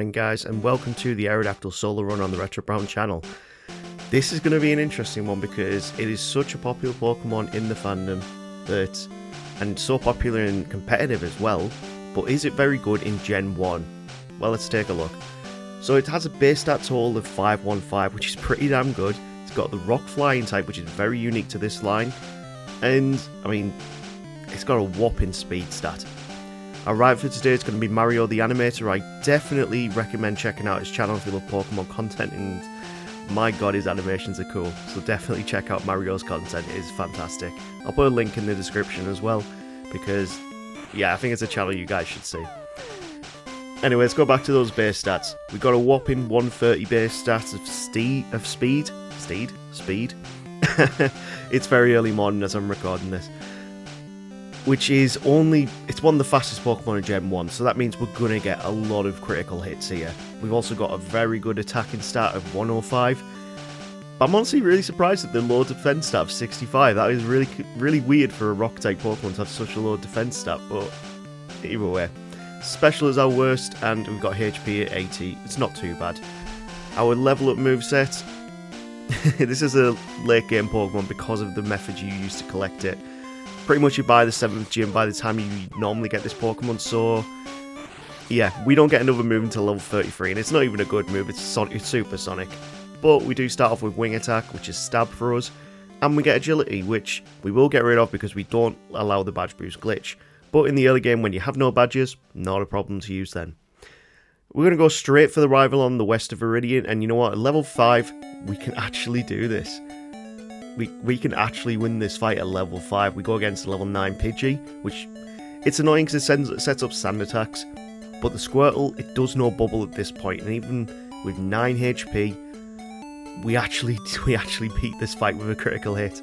morning guys, and welcome to the Aerodactyl Solo Run on the RetroBrown channel. This is going to be an interesting one because it is such a popular Pokemon in the fandom and so popular and competitive as well, but is it very good in Gen 1? Well, let's take a look. So it has a base stat total of 515, which is pretty damn good. It's got the Rock Flying type, which is very unique to this line, and I mean, it's got a whopping speed stat. Our ride for today is going to be Mario The Animator. I definitely recommend checking out his channel if you love Pokemon content, and my god, his animations are cool. So definitely check out Mario's content, it is fantastic. I'll put a link in the description as well, because yeah, I think it's a channel you guys should see. Anyway, let's go back to those base stats. We got a whopping 130 base stats of speed. It's very early morning as I'm recording this. Which is it's one of the fastest Pokemon in Gen 1, so that means we're going to get a lot of critical hits here. We've also got a very good attacking stat of 105. But I'm honestly really surprised at the low defense stat of 65. That is really weird for a rock-type Pokemon to have such a low defense stat, but either way. Special is our worst, and we've got HP at 80. It's not too bad. Our level up moveset. This is a late game Pokemon because of the method you use to collect it. Pretty much you buy the 7th gym by the time you normally get this Pokemon, so yeah, we don't get another move until level 33, and it's not even a good move, it's supersonic. But we do start off with Wing Attack, which is Stab for us, and we get Agility, which we will get rid of because we don't allow the badge boost glitch. But in the early game, when you have no badges, not a problem to use then. We're going to go straight for the rival on the west of Viridian, and you know what, at level 5, we can actually do this. We can actually win this fight at level 5. We go against level 9 Pidgey, which it's annoying because it sets up sand attacks, but the Squirtle, it does no bubble at this point, and even with 9 HP, we actually beat this fight with a critical hit.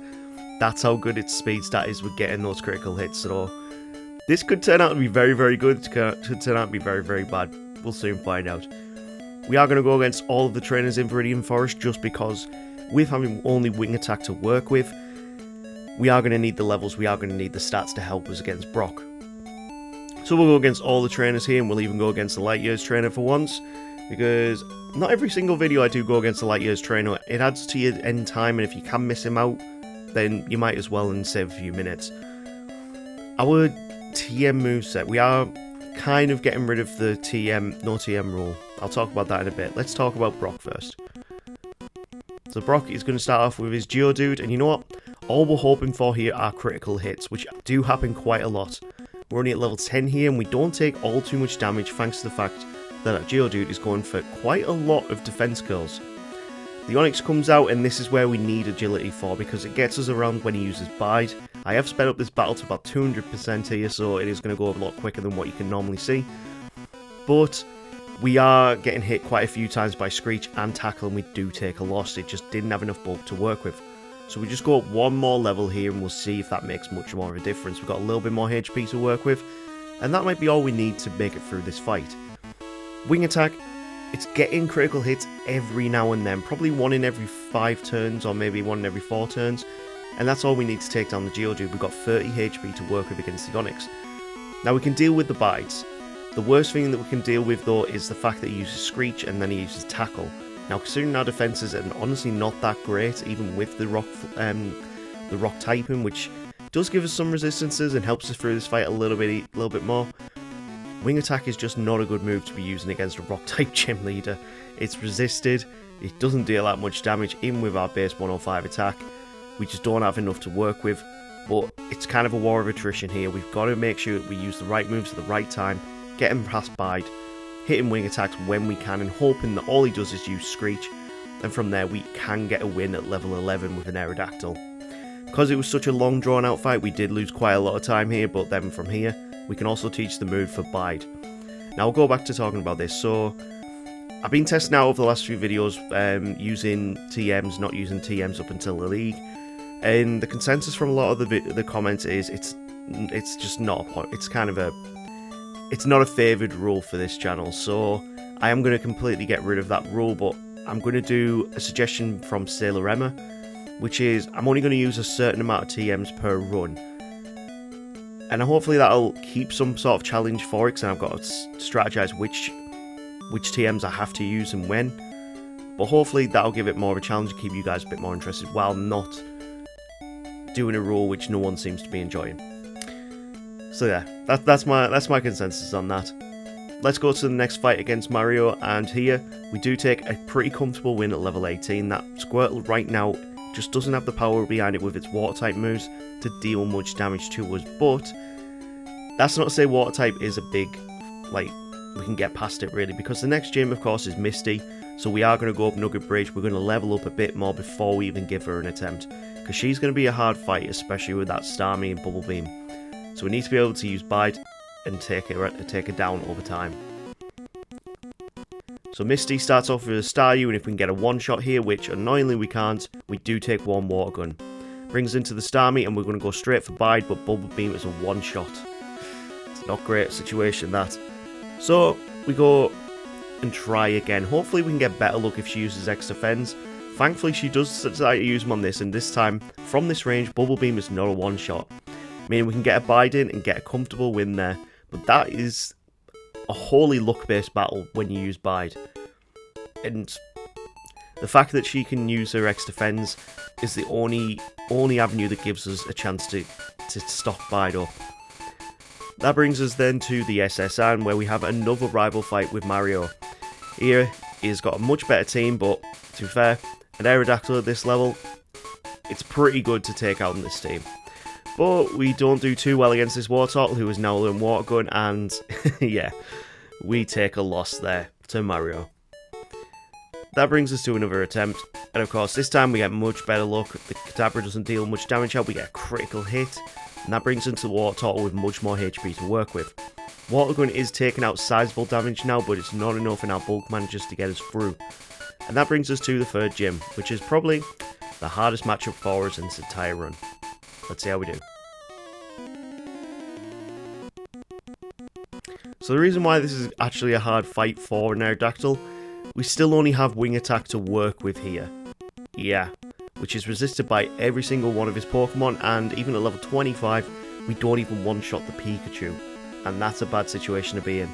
That's how good its speed stat is with getting those critical hits, so this could turn out to be very, very good, it could turn out to be very, very bad. We'll soon find out. We are going to go against all of the trainers in Viridian Forest just because with having only Wing Attack to work with, we are going to need the levels, we are going to need the stats to help us against Brock. So we'll go against all the trainers here, and we'll even go against the Light Years trainer for once, because not every single video I do go against the Light Years trainer. It adds to your end time, and if you can miss him out, then you might as well and save a few minutes. Our TM moveset, we are kind of getting rid of the no TM rule. I'll talk about that in a bit. Let's talk about Brock first. So Brock is going to start off with his Geodude, and you know what? All we're hoping for here are critical hits, which do happen quite a lot. We're only at level 10 here, and we don't take all too much damage thanks to the fact that our Geodude is going for quite a lot of defense curls. The Onix comes out, and this is where we need Agility for, because it gets us around when he uses Bide. I have sped up this battle to about 200% here, so it is going to go a lot quicker than what you can normally see. But we are getting hit quite a few times by Screech and Tackle, and we do take a loss. It just didn't have enough bulk to work with. So we just go up one more level here, and we'll see if that makes much more of a difference. We've got a little bit more HP to work with, and that might be all we need to make it through this fight. Wing Attack, it's getting critical hits every now and then, probably one in every 5 turns, or maybe one in every 4 turns, and that's all we need to take down the Geodude. We've got 30 HP to work with against the Onix. Now we can deal with the Bites. The worst thing that we can deal with though is the fact that he uses Screech and then he uses Tackle. Now considering our defenses are honestly not that great, even with the rock typing, which does give us some resistances and helps us through this fight a little bit more, Wing Attack is just not a good move to be using against a rock type gym leader. It's resisted, it doesn't deal that much damage, even with our base 105 attack. We just don't have enough to work with, but it's kind of a war of attrition here. We've got to make sure that we use the right moves at the right time, get him past Bide, hitting Wing Attacks when we can, and hoping that all he does is use Screech, and from there we can get a win at level 11 with an Aerodactyl. Because it was such a long drawn out fight, we did lose quite a lot of time here, but then from here we can also teach the move for Bide. Now I'll go back to talking about this. So I've been testing out over the last few videos using TMs, not using TMs up until the league, and the consensus from a lot of the comments is it's just not a point. It's not a favoured rule for this channel, so I am going to completely get rid of that rule, but I'm going to do a suggestion from Sailor Emma, which is I'm only going to use a certain amount of TMs per run. And hopefully that'll keep some sort of challenge for it, because I've got to strategize which which TMs I have to use and when. But hopefully that'll give it more of a challenge to keep you guys a bit more interested while not doing a rule which no one seems to be enjoying. So yeah, that's my consensus on that. Let's go to the next fight against Mario, and here we do take a pretty comfortable win at level 18. That Squirtle right now just doesn't have the power behind it with its water type moves to deal much damage to us, but that's not to say water type is a big, like, we can get past it really, because the next gym of course is Misty, so we are going to go up Nugget Bridge. We're going to level up a bit more before we even give her an attempt, because she's going to be a hard fight, especially with that Starmie and Bubble Beam. So we need to be able to use Bite and take her down over time. So Misty starts off with a Staryu, and if we can get a one-shot here, which annoyingly we can't, we do take one Water Gun. Brings into the Starmie, and we're going to go straight for Bite, but Bubble Beam is a one-shot. It's not a great situation, that. So we go and try again. Hopefully we can get better luck if she uses extra fends. Thankfully she does decide to use them on this, and this time, from this range, Bubble Beam is not a one-shot. Meaning we can get a Bide in and get a comfortable win there. But that is a wholly luck-based battle when you use Bide. And the fact that she can use her extra defense is the only avenue that gives us a chance to stop Bide up. That brings us then to the SSN, where we have another rival fight with Mario. Here, he's got a much better team, but to be fair, an Aerodactyl at this level, it's pretty good to take out in this team. But we don't do too well against this Wartortle, who is now learned Water Gun, and yeah, we take a loss there to Mario. That brings us to another attempt, and of course this time we get much better luck. The Kadabra doesn't deal much damage out, we get a critical hit, and that brings us into the Wartortle with much more HP to work with. Water Gun is taking out sizable damage now, but it's not enough in our bulk managers to get us through. And that brings us to the third gym, which is probably the hardest matchup for us in this entire run. Let's see how we do. So the reason why this is actually a hard fight for an Aerodactyl, we still only have Wing Attack to work with here. Yeah, which is resisted by every single one of his Pokemon, and even at level 25, we don't even one-shot the Pikachu. And that's a bad situation to be in.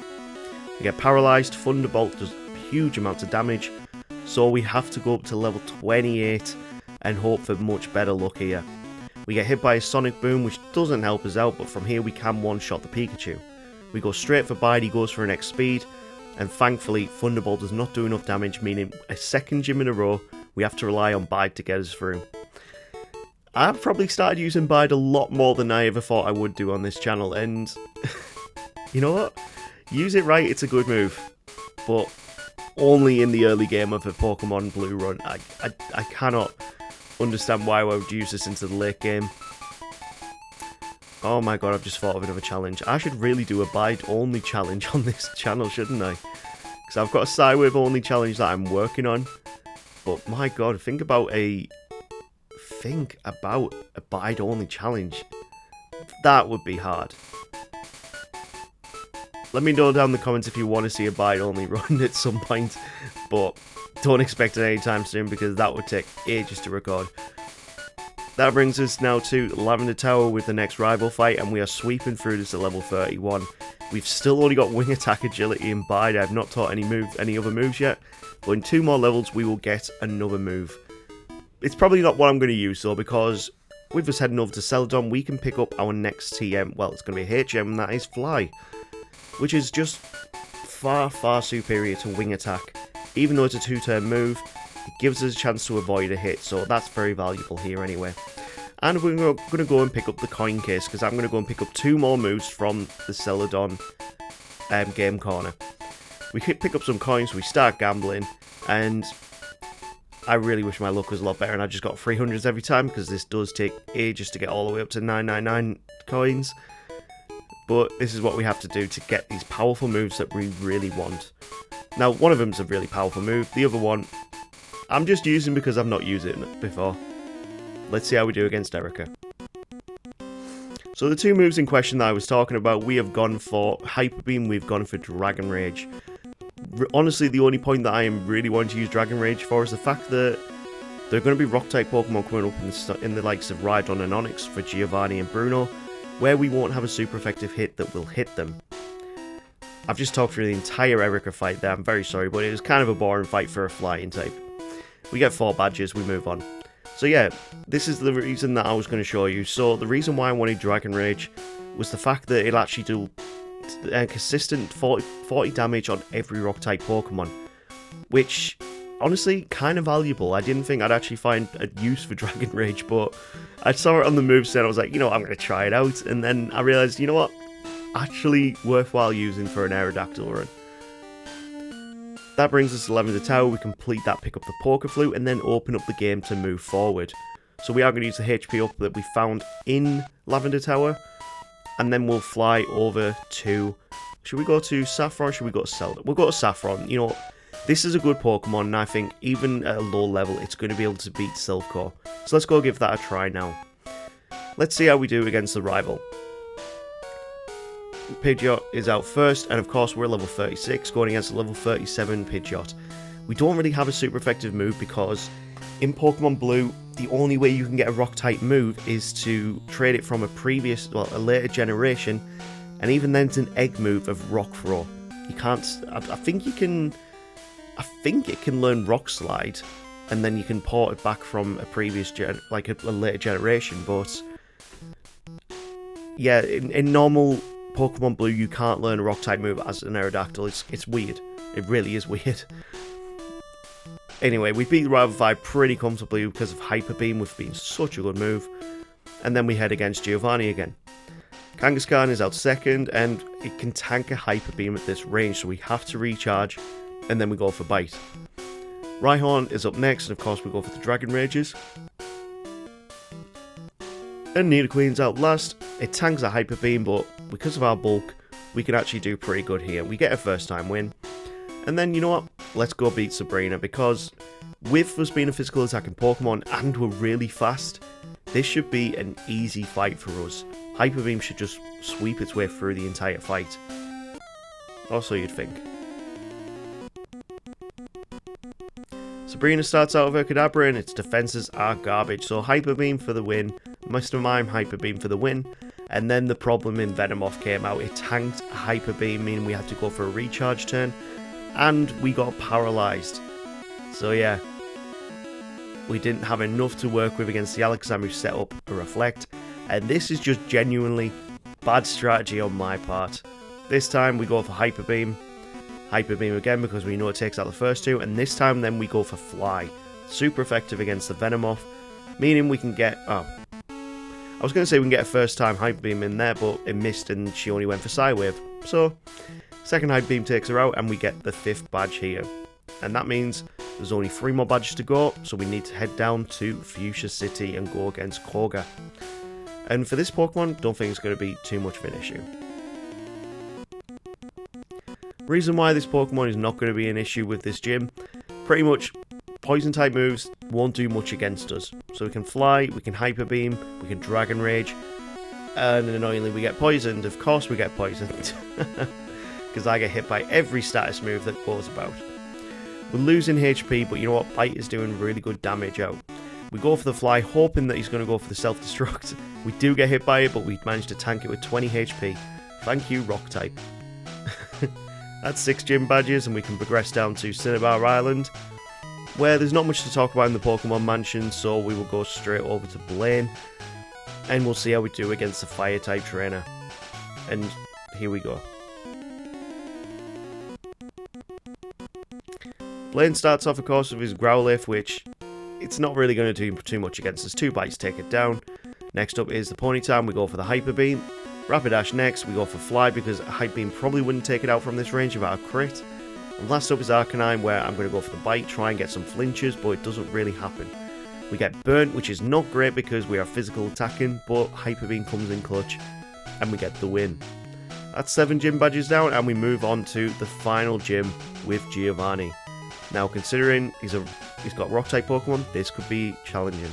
We get Paralyzed, Thunderbolt does huge amounts of damage, so we have to go up to level 28 and hope for much better luck here. We get hit by a Sonic Boom, which doesn't help us out, but from here we can one-shot the Pikachu. We go straight for Bide, he goes for an X speed, and thankfully Thunderbolt does not do enough damage, meaning a second gym in a row, we have to rely on Bide to get us through. I've probably started using Bide a lot more than I ever thought I would do on this channel, and you know what? Use it right, it's a good move, but only in the early game of a Pokemon Blue run. I cannot understand why I would use this into the late game. Oh my god, I've just thought of another challenge. I should really do a Bide only challenge on this channel, shouldn't I? Because I've got a Psywave only challenge that I'm working on. But my god, think about a Bide only challenge. That would be hard. Let me know down in the comments if you want to see a Bide only run at some point. But don't expect it anytime soon, because that would take ages to record. That brings us now to Lavender Tower with the next rival fight, and we are sweeping through this at level 31. We've still only got Wing Attack, Agility, and Bide. I've not taught any other moves yet, but in 2 more levels we will get another move. It's probably not what I'm going to use though, because with us heading over to Celadon, we can pick up our next TM. Well, it's going to be a HM, and that is Fly, which is just far, far superior to Wing Attack. Even though it's a 2-turn move, it gives us a chance to avoid a hit, so that's very valuable here anyway. And we're going to go and pick up the coin case, because I'm going to go and pick up 2 more moves from the Celadon game corner. We pick up some coins, we start gambling, and I really wish my luck was a lot better and I just got 300s every time, because this does take ages to get all the way up to 999 coins. But this is what we have to do to get these powerful moves that we really want. Now, one of them is a really powerful move, the other one I'm just using because I've not used it before. Let's see how we do against Erica. So the 2 moves in question that I was talking about, we have gone for Hyper Beam, we've gone for Dragon Rage. Honestly, the only point that I am really wanting to use Dragon Rage for is the fact that there are going to be Rock-type Pokemon coming up in the likes of Rhydon and Onix for Giovanni and Bruno, where we won't have a super effective hit that will hit them. I've just talked through the entire Erica fight there, I'm very sorry, but it was kind of a boring fight for a flying type. We get 4 badges, we move on. So yeah, this is the reason that I was going to show you. So the reason why I wanted Dragon Rage was the fact that it'll actually do a consistent 40 damage on every rock type Pokemon, which honestly kind of valuable. I didn't think I'd actually find a use for Dragon Rage, but I saw it on the moveset and I was like, you know, I'm going to try it out, and then I realised, you know what, actually worthwhile using for an Aerodactyl run. That brings us to Lavender Tower. We complete that, pick up the Poké Flute, and then open up the game to move forward. So we are going to use the HP up that we found in Lavender Tower, and then we'll fly over to... Should we go to Saffron or should we go to Zelda? We'll go to Saffron. You know, this is a good Pokemon, and I think even at a low level, it's going to be able to beat Silph. So let's go give that a try now. Let's see how we do against the rival. Pidgeot is out first, and of course we're level 36, going against a level 37 Pidgeot. We don't really have a super effective move because in Pokemon Blue, the only way you can get a rock type move is to trade it from a later generation, and even then it's an egg move of Rock Throw. You can't, I think it can learn Rock Slide, and then you can port it back from a previous a later generation, but yeah, in normal Pokemon Blue, you can't learn a rock type move as an Aerodactyl. It's weird. It really is weird. Anyway, we beat the rival 5 pretty comfortably because of Hyper Beam, which being such a good move. And then we head against Giovanni again. Kangaskhan is out second, and it can tank a Hyper Beam at this range, so we have to recharge, and then we go for Bite. Rhyhorn is up next, and of course we go for the Dragon Rages. And Nidoqueen's out last. It tanks a Hyper Beam, but because of our bulk, we can actually do pretty good here. We get a first time win. And then, you know what? Let's go beat Sabrina, because with us being a physical attacking Pokemon and we're really fast, this should be an easy fight for us. Hyper Beam should just sweep its way through the entire fight. Or so you'd think. Sabrina starts out with her Kadabra and its defenses are garbage, so Hyper Beam for the win. Mr. Mime Hyper Beam for the win. And then the problem in Venomoth came out. It tanked a Hyper Beam, meaning we had to go for a recharge turn, and we got paralysed. So yeah, we didn't have enough to work with against the Alakazam, who set up a Reflect, and this is just genuinely bad strategy on my part. This time we go for Hyper Beam again because we know it takes out the first two, and this time then we go for Fly. Super effective against the Venomoth, meaning we can get... I was going to say we can get a first time Hyper Beam in there, but it missed and she only went for Psywave. So, second Hyper Beam takes her out and we get the 5th badge here. And that means there's only 3 more badges to go, so we need to head down to Fuchsia City and go against Koga. And for this Pokemon, don't think it's going to be too much of an issue. Reason why this Pokemon is not going to be an issue with this gym, pretty much Poison type moves won't do much against us. So we can Fly, we can Hyper Beam, we can Dragon Rage, and annoyingly we get poisoned. Of course we get poisoned, because I get hit by every status move that goes about. We're losing HP, but you know what, Bite is doing really good damage out. We go for the Fly, hoping that he's going to go for the self-destruct. We do get hit by it, but we managed to tank it with 20 HP. Thank you, Rock type. That's 6 gym badges, and we can progress down to Cinnabar Island, where there's not much to talk about in the Pokemon Mansion, so we will go straight over to Blaine, and we'll see how we do against the Fire-type trainer. And here we go. Blaine starts off, of course, with his Growlithe, which it's not really going to do too much against us. 2 bites take it down. Next up is the Ponyta, we go for the Hyper Beam. Rapidash next, we go for Fly, because a Hyper Beam probably wouldn't take it out from this range without a crit. And last up is Arcanine, where I'm going to go for the Bite, try and get some flinches, but it doesn't really happen. We get Burnt, which is not great because we are physical attacking, but Hyper Beam comes in clutch, and we get the win. That's 7 gym badges down, and we move on to the final gym with Giovanni. Now, considering he's got Rock-type Pokemon, this could be challenging.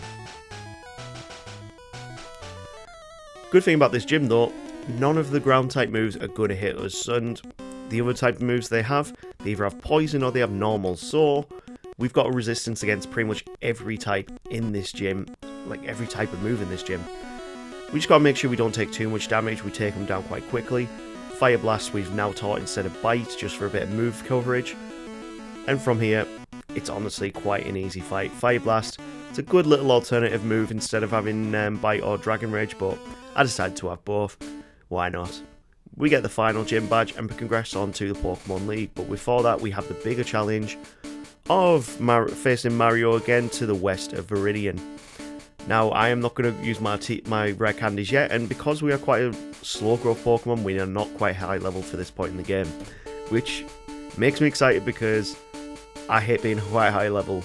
Good thing about this gym, though, none of the Ground-type moves are going to hit us, and the other type of moves they have, they either have Poison or they have Normal, so we've got a resistance against pretty much every type in this gym, like every type of move in this gym. We just got to make sure we don't take too much damage, we take them down quite quickly. Fire Blast we've now taught instead of Bite, just for a bit of move coverage. And from here, it's honestly quite an easy fight. Fire Blast, it's a good little alternative move instead of having Bite or Dragon Rage, but I decided to have both. Why not? We get the final gym badge and progress on to the Pokemon League, but before that we have the bigger challenge of facing Mario again to the west of Viridian. Now, I am not going to use my rare candies yet, and because we are quite a slow growth Pokemon, we are not quite high level for this point in the game, which makes me excited because I hate being quite high leveled.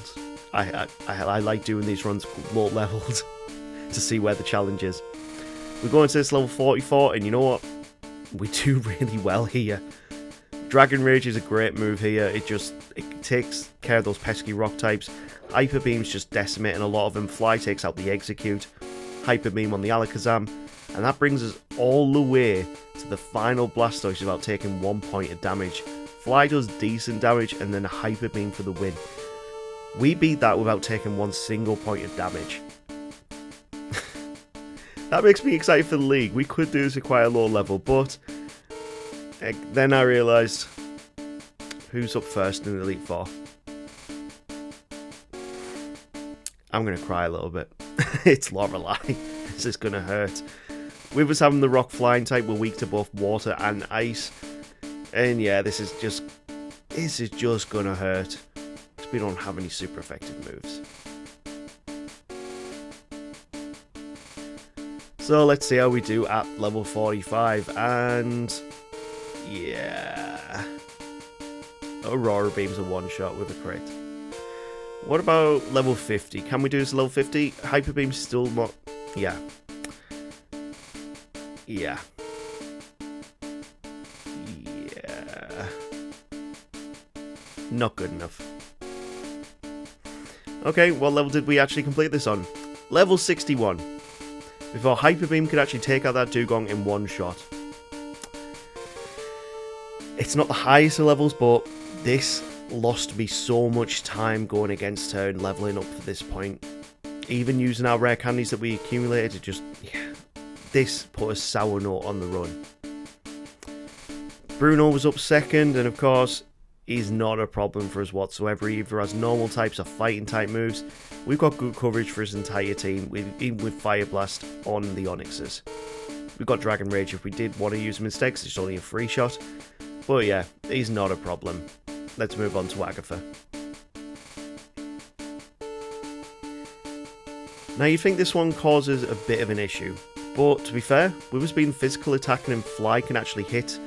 I like doing these runs low leveled to see where the challenge is. We go into this level 44, and you know what? We do really well here. Dragon Rage is a great move here. It takes care of those pesky rock types. Hyper Beam's just decimating a lot of them. Fly takes out the Execute. Hyper Beam on the Alakazam. And that brings us all the way to the final Blastoise without taking 1 point of damage. Fly does decent damage and then a Hyper Beam for the win. We beat that without taking 1 single point of damage. That makes me excited for the league. We could do this at quite a low level, but then I realised who's up first in Elite Four. I'm going to cry a little bit. It's Lorelei. This is going to hurt. With us having the rock flying type, we're weak to both water and ice. And yeah, this is just going to hurt. Because we don't have any super effective moves. So let's see how we do at level 45. And yeah. Aurora Beam's a one shot with a crit. What about level 50? Can we do this level 50? Hyper Beam's still not... Yeah. Yeah. Yeah. Not good enough. Okay, what level did we actually complete this on? Level 61. Before Hyper Beam could actually take out that Dugong in one shot. It's not the highest of levels, but this lost me so much time going against her and leveling up to this point. Even using our rare candies that we accumulated, it just, yeah, this put a sour note on the run. Bruno was up second, and of course, he's not a problem for us whatsoever. He either has normal types or fighting type moves. We've got good coverage for his entire team, even with Fire Blast on the Onixes. We've got Dragon Rage if we did want to use him instead, because it's only a free shot. But yeah, he's not a problem. Let's move on to Agatha. Now you think this one causes a bit of an issue, but to be fair, with us being physical attacking and Fly can actually hit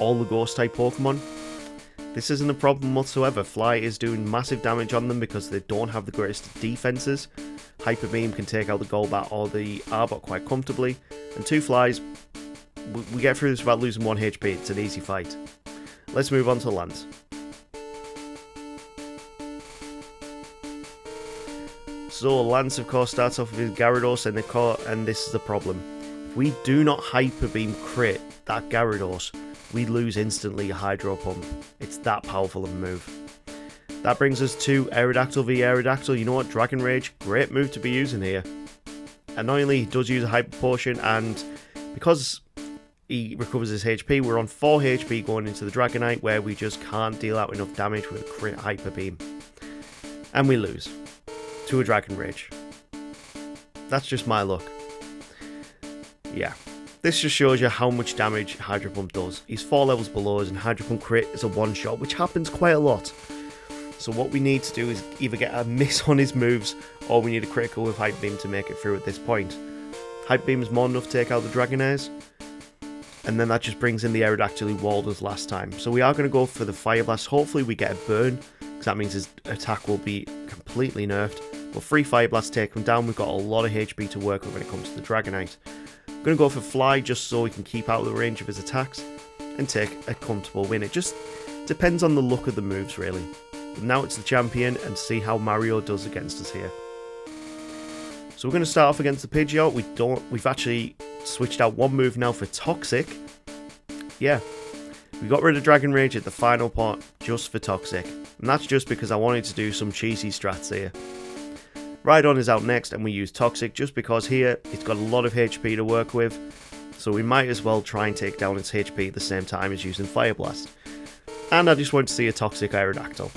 all the Ghost type Pokemon, this isn't a problem whatsoever. Fly is doing massive damage on them because they don't have the greatest defenses. Hyper Beam can take out the Golbat or the Arbok quite comfortably, and 2 Flies, we get through this without losing 1 HP, it's an easy fight. Let's move on to Lance. So Lance of course starts off with his Gyarados and this is the problem. If we do not Hyper Beam crit that Gyarados, we lose instantly a Hydro Pump. It's that powerful of a move. That brings us to Aerodactyl v Aerodactyl. You know what, Dragon Rage, great move to be using here. Annoyingly, he does use a Hyper Potion, and because he recovers his HP, we're on 4 HP going into the Dragonite, where we just can't deal out enough damage with a crit Hyper Beam. And we lose to a Dragon Rage. That's just my luck. Yeah. This just shows you how much damage Hydro Pump does. He's 4 levels below us, and Hydro Pump crit is a one shot, which happens quite a lot. So what we need to do is either get a miss on his moves, or we need a critical with Hyper Beam to make it through at this point. Hyper Beam is more enough to take out the Dragonairs, and then that just brings in the Aerodactyl he walled us last time. So we are going to go for the Fire Blast. Hopefully we get a burn, because that means his attack will be completely nerfed. But 3 Fire Blasts take him down. We've got a lot of HP to work with when it comes to the Dragonite. I'm going to go for Fly just so he can keep out of the range of his attacks and take a comfortable win. It just depends on the look of the moves, really. But now it's the champion, and see how Mario does against us here. So we're going to start off against the Pidgeot. We've actually switched out one move now for Toxic. Yeah, we got rid of Dragon Rage at the final part just for Toxic. And that's just because I wanted to do some cheesy strats here. Rhydon is out next, and we use Toxic just because here it's got a lot of HP to work with. So so we might as well try and take down its HP at the same time as using Fire Blast. And I just want to see a toxic Aerodactyl.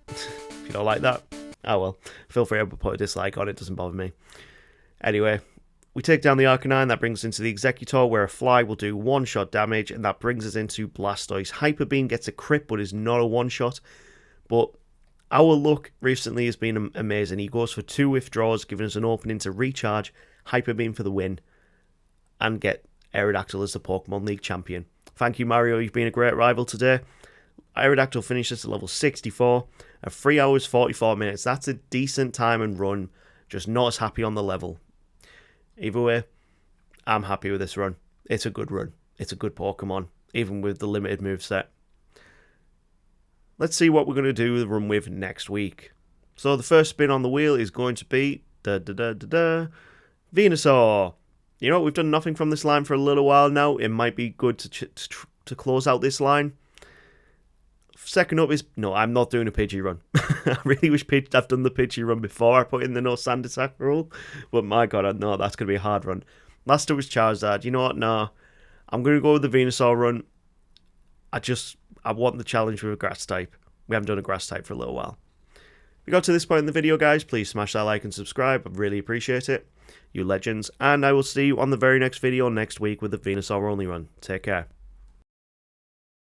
If you don't like that, oh well, feel free to put a dislike on it, doesn't bother me. Anyway, we take down the Arcanine, that brings us into the Executor, where a Fly will do one-shot damage, and that brings us into Blastoise. Hyper Beam gets a crit, but is not a one-shot. But our luck recently has been amazing. He goes for 2 withdraws, giving us an opening to recharge, Hyper Beam for the win, and get Aerodactyl as the Pokemon League champion. Thank you, Mario. You've been a great rival today. Aerodactyl finishes at level 64 at 3 hours 44 minutes. That's a decent time and run, just not as happy on the level. Either way, I'm happy with this run. It's a good run. It's a good Pokemon, even with the limited moveset. Let's see what we're going to do the run with next week. So the first spin on the wheel is going to be Venusaur. You know, we've done nothing from this line for a little while now. It might be good to close out this line. Second up is... No, I'm not doing a Pidgey run. I really wish I've done the Pidgey run before I put in the no sand attack rule. But my god, no, that's going to be a hard run. Last up was Charizard. You know what? No. I'm going to go with the Venusaur run. I want the challenge with a grass type. We haven't done a grass type for a little while. If you got to this point in the video, guys, please smash that like and subscribe. I really appreciate it. You legends. And I will see you on the very next video next week with the Venusaur only run. Take care.